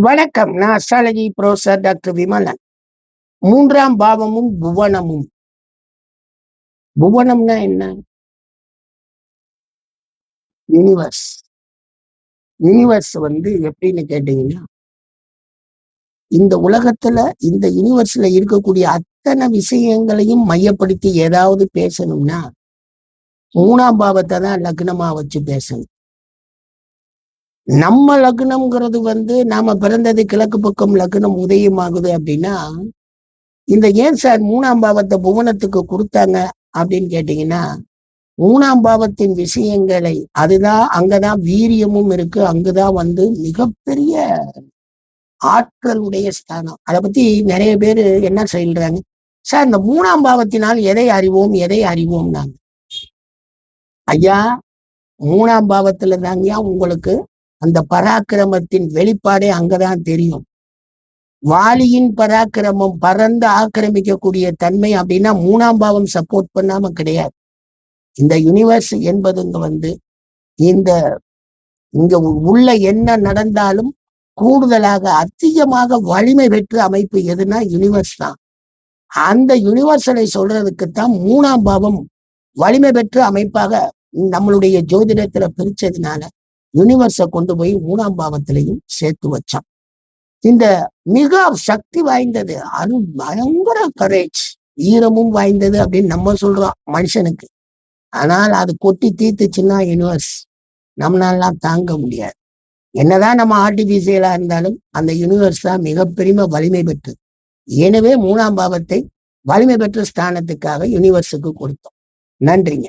வணக்கம். நான் astrology professor doctor Vimalan. 3ஆம் பாவமும் புவனமும். புவனம்னா என்ன? யூனிவர்ஸ். யூனிவர்ஸ் எப்படின்னு கேட்டீங்கன்னா, இந்த உலகத்துல இந்த யூனிவர்ஸ்ல இருக்கக்கூடிய அத்தனை விஷயங்களையும் மையப்படுத்தி ஏதாவது பேசணும்னா 3ஆம் பாவத்தை தான் லக்னமா வச்சு பேசணும். நம்ம லக்னம்ங்கிறது நாம பிறந்தது கிழக்கு பக்கம் லக்னம் உதயமாகுது அப்படின்னா, இந்த ஏன் சார் 3ஆம் பாவத்தை புவனத்துக்கு கொடுத்தாங்க அப்படின்னு கேட்டீங்கன்னா, 3ஆம் பாவத்தின் விஷயங்களை அங்கதான் வீரியமும் இருக்கு. அங்கதான் மிகப்பெரிய ஆற்றலுடைய ஸ்தானம். அதை பத்தி நிறைய பேரு என்ன சொல்றாங்க, சார் இந்த 3ஆம் பாவத்தினால் எதை அறிவோம் எதை அறிவோம் நாங்க. ஐயா, 3ஆம் பாவத்துல தாங்க உங்களுக்கு அந்த பராக்கிரமத்தின் வெளிப்பாடே அங்கதான் தெரியும். வாலியின் பராக்கிரமம் பறந்து ஆக்கிரமிக்கக்கூடிய தன்மை அப்படின்னா 3ஆம் பாவம் சப்போர்ட் பண்ணாம கிடையாது. இந்த யூனிவர்ஸ் என்பதுங்க இந்த இங்க உள்ள என்ன நடந்தாலும் கூடுதலாக அதிகமாக வலிமை பெற்ற அமைப்பு எதுனா யூனிவர்ஸ் தான். அந்த யூனிவர்சலை சொல்றதுக்குத்தான் 3ஆம் பாவம் வலிமை பெற்ற அமைப்பாக நம்மளுடைய ஜோதிடத்துல பிரிச்சதுனால யூனிவர்ஸை கொண்டு போய் 3ஆம் பாவத்திலையும் சேர்த்து வச்சான். இந்த மிக சக்தி வாய்ந்தது, அது பயங்கர கரேஜ், வீரமும் வாய்ந்தது அப்படின்னு நம்ம சொல்றோம் மனுஷனுக்கு. ஆனால் அது கொட்டி தீர்த்துச்சுன்னா யூனிவர்ஸ் நம்மளாலாம் தாங்க முடியாது. என்னதான் நம்ம ஆர்டிபிஷியலா இருந்தாலும் அந்த யூனிவர்ஸ் தான் மிகப்பெரிய வலிமை பெற்றது. எனவே 3ஆம் பாவத்தை வலிமை பெற்ற ஸ்தானத்துக்காக யூனிவர்ஸுக்கு கொடுத்தோம். நன்றிங்க.